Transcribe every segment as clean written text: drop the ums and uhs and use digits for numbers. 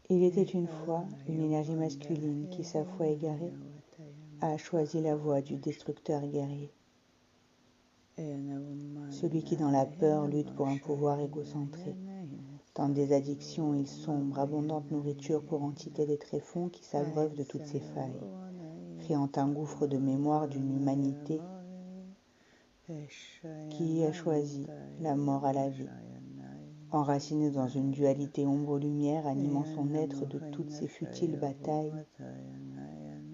Il était une fois une énergie masculine qui, sa foi égarée, a choisi la voie du destructeur guerrier. Celui qui dans la peur lutte pour un pouvoir égocentré. Dans des addictions, il sombre, abondante nourriture pour entité des tréfonds qui s'abreuvent de toutes ses failles, créant un gouffre de mémoire d'une humanité qui a choisi la mort à la vie, enraciné dans une dualité ombre-lumière, animant son être de toutes ces futiles batailles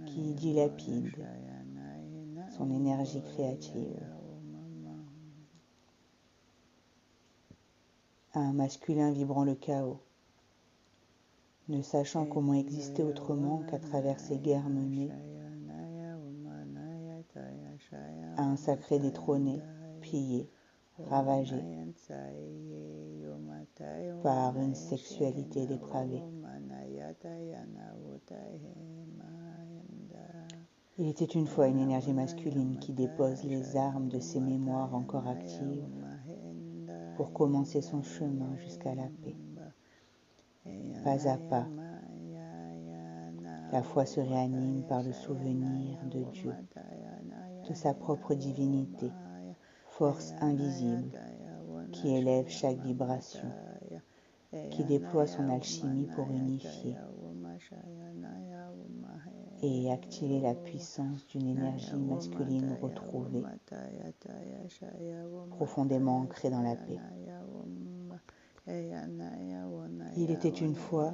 qui dilapident son énergie créative. Un masculin vibrant le chaos, ne sachant comment exister autrement qu'à travers ces guerres menées, un sacré détrôné, pillé, ravagé par une sexualité dépravée. Il était une fois une énergie masculine qui dépose les armes de ses mémoires encore actives pour commencer son chemin jusqu'à la paix. Pas à pas, la foi se réanime par le souvenir de Dieu, de sa propre divinité, force invisible qui élève chaque vibration, qui déploie son alchimie pour unifier et activer la puissance d'une énergie masculine retrouvée, profondément ancrée dans la paix. Il était une fois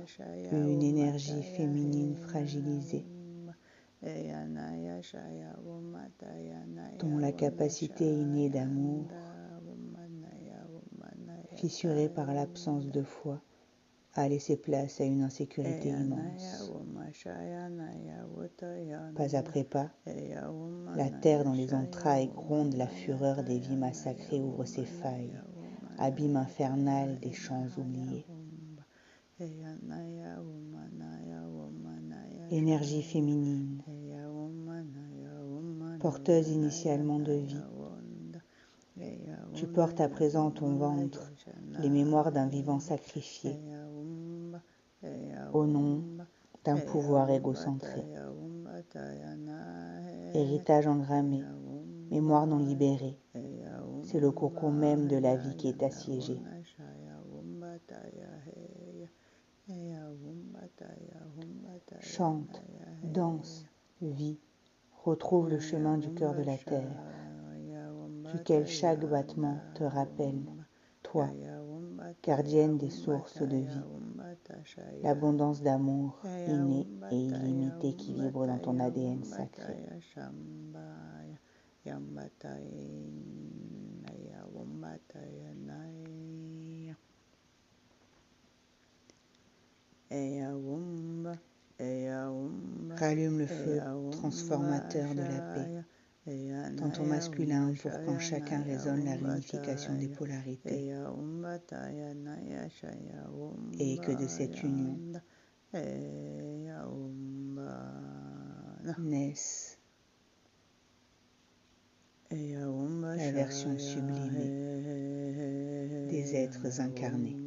une énergie féminine fragilisée, dont la capacité innée d'amour, fissurée par l'absence de foi, a laissé place à une insécurité immense. Pas après pas, la terre dans les entrailles gronde, la fureur des vies massacrées ouvre ses failles, abîme infernal des champs oubliés. Énergie féminine, porteuse initialement de vie, tu portes à présent ton ventre les mémoires d'un vivant sacrifié au nom d'un pouvoir égocentré. Héritage engrammé, mémoire non libérée, c'est le cocon même de la vie qui est assiégé. Chante, danse, vis, retrouve le chemin du cœur de la terre, duquel chaque battement te rappelle, toi, gardienne des sources de vie, l'abondance d'amour inné et illimité qui vibre dans ton ADN sacré. Rallume le feu transformateur de la paix dans ton masculin pour qu'en chacun résonne la réunification des polarités et que de cette union naisse la version sublimée des êtres incarnés.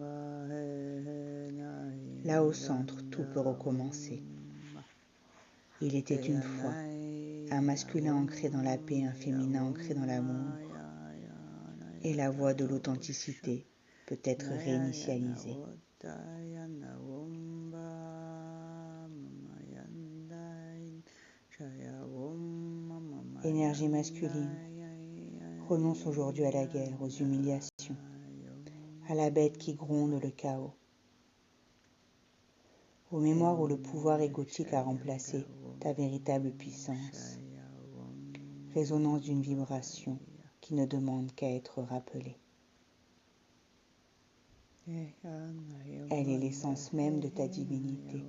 Là au centre, tout peut recommencer. Il était une fois un masculin ancré dans la paix, un féminin ancré dans l'amour, et la voie de l'authenticité peut être réinitialisée. Énergie masculine, renonce aujourd'hui à la guerre, aux humiliations, à la bête qui gronde le chaos, aux mémoires où le pouvoir égotique a remplacé ta véritable puissance, résonance d'une vibration qui ne demande qu'à être rappelée. Elle est l'essence même de ta divinité.